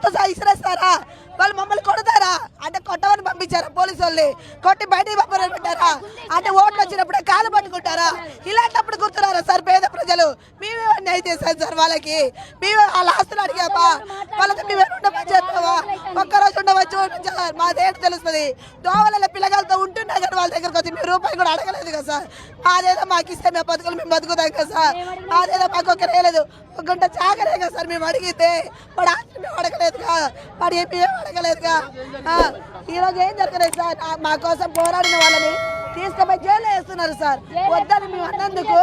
రాళ్ళతో ఇసిరేస్తారా? వాళ్ళు మమ్మల్ని కొడతారా అంటే కొట్టమని పంపించారా? పోలీసు వాళ్ళని కొట్టి బయటికి పంపని పెట్టారా? అంటే ఓట్లు వచ్చినప్పుడే కాలు పట్టుకుంటారా? ఇలాంటప్పుడు గుర్తున్నారా సార్ పేద ప్రజలు? మేమే అన్యాయం చేశాం సార్ వాళ్ళకి. మేమే వాళ్ళ ఆస్తులు అడిగామా? వాళ్ళతో మేము ఉండమని చెప్తామా? ఒక్కరోజు ఉండవచ్చు మాదేంటి తెలుస్తుంది. దోవల పిల్లగాలతో ఉంటున్నా కానీ వాళ్ళ దగ్గరకు వచ్చి మీరు రూపాయలు కూడా అడగలేదు కదా సార్. మాదేదో మాకు ఇస్తే మేము బతుకులు మేము బతుకుతాం కదా సార్. మాదేదో మాకు ఒక రేలేదు ఒక గంట చాకరే కదా సార్ మేము అడిగితే. వాడు ఆస్తి మేము అడగలేదుగా, వాడు ఏం అడగలేదుగా. ఈరోజు ఏం జరగలేదు సార్. మా కోసం పోరాడిన వాళ్ళని తీసుకుపోయి జైలు వేస్తున్నారు సార్. వద్దని మేము అన్నందుకు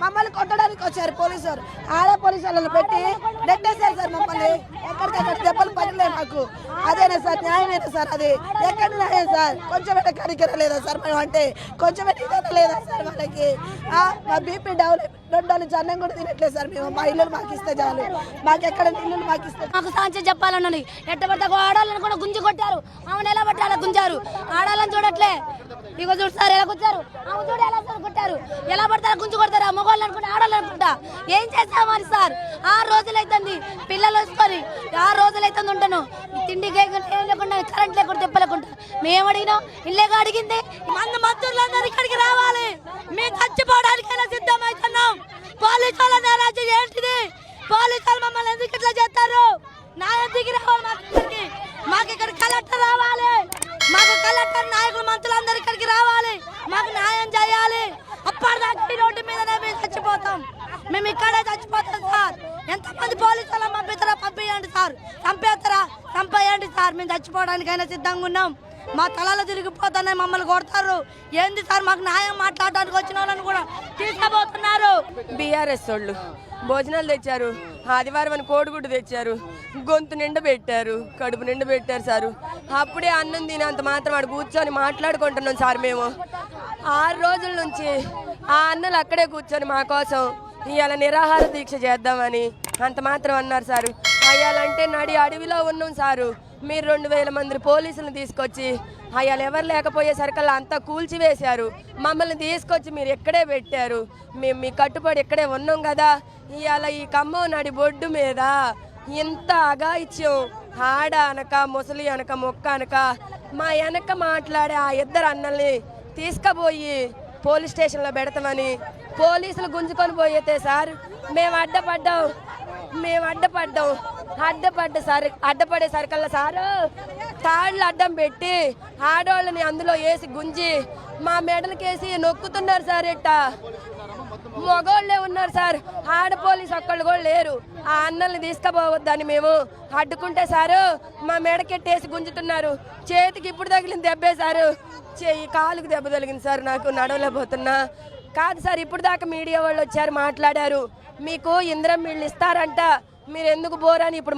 మమ్మల్ని కొట్టడానికి వచ్చారు పోలీసులు. ఆడే పోలీసు వాళ్ళని పెట్టి నెట్టేశారు సార్ మమ్మల్ని. ఎక్కడికక్కడ దెబ్బలు పడలే మాకు. అదేనా సార్ న్యాయమేనా సార్? అది ఎక్కడ న్యాయం సార్? కొంచెం కనికర లేదా సార్? మేము అంటే కొంచెం ఇదైనా లేదా సార్ వాళ్ళకి? మా బీపీ డెవలప్ 2 రోజులు అన్నం కూడా తినట్లేదు సార్ మేము. మా ఇల్లు మాకు ఇస్తే చాలు. మాకు ఎక్కడ ఇల్లు మాకు ఇస్తే మాకు సాంచి చెప్పాలన్నది. ఎట్టబడితే ఆడాలని కూడా గుంజి కొట్టారు. ఆమెను ఎలా పట్టి అలా గుంజారు. ఆడాలని చూడట్లే. ఇగో చూడు సార్ ఎలా గుంజారు. ఆమె చూడు ఎలా కొట్టారు. ఎలా పడతారా గుంజి కొడతారా? మగవాళ్ళు అనుకుంటా ఆడాలనుకుంటా. ఏం చేస్తామని సార్? 6 రోజులు అవుతుంది పిల్లలు వస్తుంది. 6 రోజులు అవుతుంది ఉంటాను. తిండికి ఏం లేకుండా కరెంట్ లేకుండా తిప్పలేకుండా మేము అడిగినాం. ఇల్లేగా అడిగింది. మంత్రులందరూ ఇక్కడికి రావాలి. మేము చచ్చిపోవడానికైనా సిద్ధమవుతున్నాం. పోలీసు వాళ్ళ నేరాజు ఏంటిది? పోలీసు వాళ్ళు మమ్మల్ని ఎందుకు ఇట్లా చేస్తారు? న్యాయం దిగి రావాలి మాకు ఇక్కడ కలెక్టర్ రావాలి. మాకు కలెక్టర్ నాయకులు మంత్రులందరూ ఇక్కడికి రావాలి. మాకు న్యాయం చేయాలి. అప్పటిదాకా ఈ రోడ్డు మీదనే మేము చచ్చిపోతాం. మేము ఇక్కడే చచ్చిపోతాం సార్. ఎంతమంది పోలీసు వాళ్ళని పంపిస్తారా? పంపించండి సార్. చంపేయండి సార్. మేము చచ్చిపోవడానికైనా సిద్ధంగా ఉన్నాం. మా తలలు తిరిగిపోతున్నాయి. మమ్మల్ని కొడతారు. ఏంది సార్? మాకు న్యాయం మాట్లాడడానికి వచ్చిన వాళ్ళని కూడా తీసుకుపోతున్నారు. బీఆర్ఎస్ వాళ్ళు భోజనాలు తెచ్చారు. ఆదివారం అని కోడిగుడ్డు తెచ్చారు. గొంతు నిండా పెట్టారు, కడుపు నిండా పెట్టారు సారు. అప్పుడే అన్నం తినేంత మాత్రం వాడు కూర్చొని మాట్లాడుకుంటున్నాం సార్. మేము 6 రోజుల నుంచి ఆ అన్నలు అక్కడే కూర్చొని మా కోసం ఇవాళ నిరాహార దీక్ష చేద్దామని అంత మాత్రం అన్నారు సారు. అయ్యాలంటే నడి అడవిలో ఉన్నాం సారు. మీరు 2000 మంది పోలీసులను తీసుకొచ్చి అయ్యాలు ఎవరు లేకపోయేసరికల్లా అంతా కూల్చివేశారు. మమ్మల్ని తీసుకొచ్చి మీరు ఎక్కడే పెట్టారు. మేము మీ కట్టుబడి ఎక్కడే ఉన్నాం కదా. ఇవాళ ఈ ఖమ్మం నడి బొడ్డు మీద ఇంత అగాయిత్యం. ఆడ అనక ముసలి అనక మొక్క అనక మా వెనక మాట్లాడే ఆ 2 అన్నల్ని తీసుకుపోయి పోలీస్ స్టేషన్లో పెడతామని పోలీసులు గుంజుకొని పోయితే సార్ మేము అడ్డపడే సరికల్లా సారు తాళ్ళు అడ్డం పెట్టి ఆడవాళ్ళని అందులో వేసి గుంజి మా మెడలకేసి నొక్కుతున్నారు సార్. ఇట్ట మగోళ్ళే ఉన్నారు సార్. ఆడ పోలీసు ఒక్కళ్ళు కూడా లేరు. ఆ అన్నల్ని తీసుకుపోవద్దని మేము అడ్డుకుంటే సారు మా మెడకెట్టేసి గుంజుతున్నారు. చేతికి ఇప్పుడు తగిలింది దెబ్బే సారు. కాలుకు దెబ్బ తగిలింది సార్. నాకు నడవలేకపోతున్నా. కాదు సార్, ఇప్పుడు దాకా మీడియా వాళ్ళు వచ్చారు, మాట్లాడారు. మీకు ఇంద్రం ఇళ్ళు ఇస్తారంట, మీరు ఎందుకు బోరని ఇప్పుడు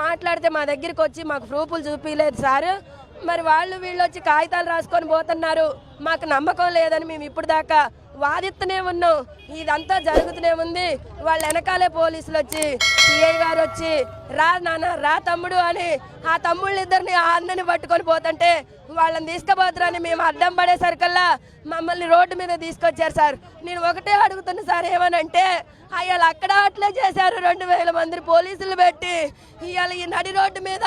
మాట్లాడితే మా దగ్గరికి వచ్చి మాకు ప్రూఫ్లు చూపించలేదు సార్. మరి వాళ్ళు వీళ్ళు వచ్చి కాగితాలు రాసుకొని పోతున్నారు. మాకు నమ్మకం లేదని మేము ఇప్పుడు దాకా వాదిస్తూనే ఉన్నాం. ఇదంతా జరుగుతూనే ఉంది. వాళ్ళ వెనకాలే పోలీసులు వచ్చి సిఐ గారు వచ్చి రా నాన్న రా తమ్ముడు అని ఆ తమ్ముళ్ళిద్దరిని ఆ అన్నని పట్టుకొని పోతుంటే వాళ్ళని తీసుకుపోతారని మేము అడ్డం పడేసరికల్లా మమ్మల్ని రోడ్డు మీద తీసుకొచ్చారు సార్. నేను ఒకటే అడుగుతున్నా సార్, ఏమనంటే అయ్యాల అక్కడ అట్లే చేశారు. 2000 మంది పోలీసులు పెట్టి ఇవాళ ఈ నడి రోడ్డు మీద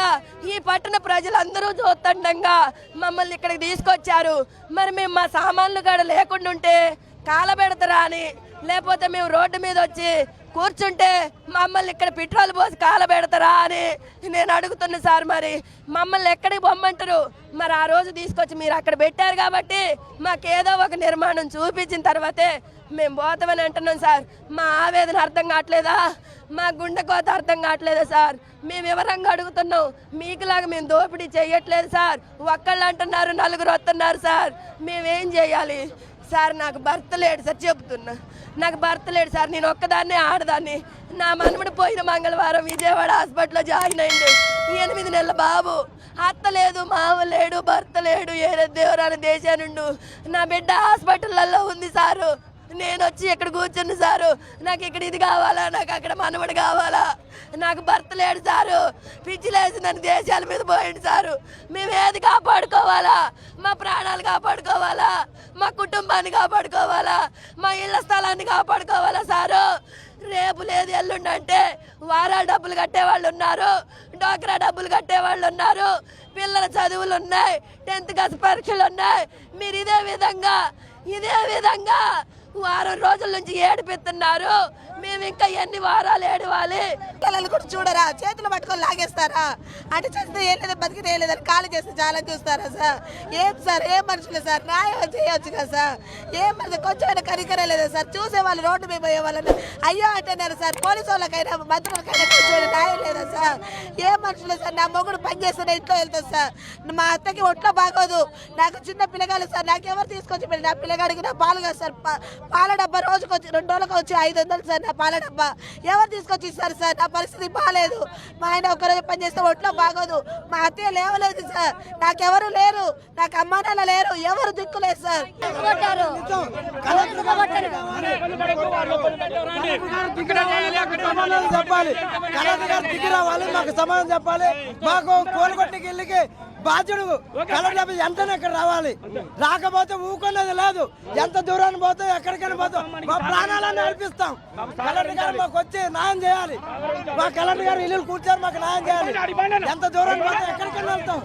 ఈ పట్టణ ప్రజలందరూ చూస్తుండగా మమ్మల్ని ఇక్కడికి తీసుకొచ్చారు. మరి మేము మా సామాన్లు కూడా లేకుండా ఉంటే కాలబెడతారా అని, లేకపోతే మేము రోడ్డు మీద వచ్చి కూర్చుంటే మమ్మల్ని ఇక్కడ పెట్రోల్ పోసి కాలబెడతారా అని నేను అడుగుతున్నా సార్. మరి మమ్మల్ని ఎక్కడికి పొమ్మంటారు? మరి ఆ రోజు తీసుకొచ్చి మీరు అక్కడ పెట్టారు కాబట్టి మాకేదో ఒక నిర్మాణం చూపించిన తర్వాతే మేము పోతామని అంటున్నాం సార్. మా ఆవేదన అర్థం కావట్లేదా? మా గుండె కోత అర్థం కావట్లేదా సార్? మేము వివరంగా అడుగుతున్నాం. మీకులాగా మేము దోపిడీ చేయట్లేదు సార్. ఒక్కళ్ళు అంటున్నారు, 4 వస్తున్నారు సార్. మేమేం చేయాలి సార్? నాకు భర్త లేడు సార్, చెప్తున్నా. నాకు భర్త లేడు సార్. నేను ఒక్కదాన్నే ఆడదాన్ని. నా మనముడు పోయిన మంగళవారం విజయవాడ హాస్పిటల్లో జాయిన్ అయిండు. 8 నెలల బాబు. అత్త లేదు, మామ లేడు, భర్త లేడు. ఏ దేవరాని దేశానుండు. నా బిడ్డ హాస్పిటల్లో ఉంది సారు. నేను వచ్చి ఇక్కడ కూర్చున్నా సారు. నాకు ఇక్కడ ఇది కావాలా, నాకు అక్కడ మనవడు కావాలా. నాకు భర్త లేడు సారు. పిచ్చిలేసి నన్ను దేశాల మీద పోయింది సారు. మేము ఏది కాపాడుకోవాలా? మా ప్రాణాలు కాపాడుకోవాలా? మా కుటుంబాన్ని కాపాడుకోవాలా? మా ఇళ్ల స్థలాన్ని కాపాడుకోవాలా సారు? రేపు లేదు ఎల్లుండి అంటే వారాలు డబ్బులు కట్టే వాళ్ళు ఉన్నారు. డ్వాక్రా డబ్బులు కట్టే వాళ్ళు ఉన్నారు, పిల్లల చదువులు ఉన్నాయి, 10th క్లాస్ పరీక్షలు ఉన్నాయి. మీరు ఇదే విధంగా వారం రోజుల నుంచి ఏడిపిస్తున్నారు. మేము ఇంకా ఎన్ని వారాలు ఏడవాలి? పిల్లలు కూడా చూడరా, చేతులు పట్టుకొని లాగేస్తారా? అంటే చేస్తే ఏం లేదు, బతికితే ఏం లేదని ఖాళీ చేస్తే చాలా చూస్తారా సార్? ఏం సార్, ఏం మనుషులు సార్? న్యాయం చేయొచ్చు కదా సార్? ఏం మనిషి కొంచెం కరికరే లేదా సార్? చూసే వాళ్ళు రోడ్డు మీద పోయే వాళ్ళని అయ్యో అంటున్నారు సార్. పోలీసు వాళ్ళకైనా మంత్రులకైనా కూర్చొని న్యాయం లేదా సార్? ఏం మనుషులు సార్? నా మొగుడు పని చేస్తున్న ఇంట్లో వెళ్తాను సార్. మా అత్తకి ఒంట్లో బాగోదు, నాకు చిన్న పిల్లగాలు సార్. నాకు ఎవరు తీసుకొచ్చి నా పిల్లగాడికి నా పాలు కాదు సార్. పాల డబ్బా రోజుకి వచ్చి 2 రోజులకు వచ్చి 500 సార్ నా పాల డబ్బా. ఎవరు తీసుకొచ్చి ఇస్తారు సార్? నా పరిస్థితి బాగాలేదు. మా ఆయన ఒక్కరోజు పని చేస్తే ఒంట్లో బాగోదు. మా అత్తయ్య లేవలేదు సార్. నాకెవరు లేరు, నాకు అమ్మ నాన్న లేరు, ఎవరు దిక్కు లేదు సార్. చెప్పాలి, కలెక్టర్ గారు దిగి రావాలి, మాకు సమాధానం చెప్పాలి. మాకు కోలుగొట్టకి ఇల్లుకి బాధ్యుడు కలెక్టర్ ఆఫీస్ వెంటనే ఇక్కడ రావాలి. రాకపోతే ఊకున్నది లేదు. ఎంత దూరాన్ని పోతే ఎక్కడికైనా పోతాం, మా ప్రాణాలను అర్పిస్తాం. కలెక్టర్ గారు మాకు వచ్చి న్యాయం చేయాలి. మా కలెక్టర్ గారు ఇల్లు కూర్చొని మాకు న్యాయం చేయాలి. ఎంత దూరాన్ని పోతే ఎక్కడికైనా వెళ్తాం.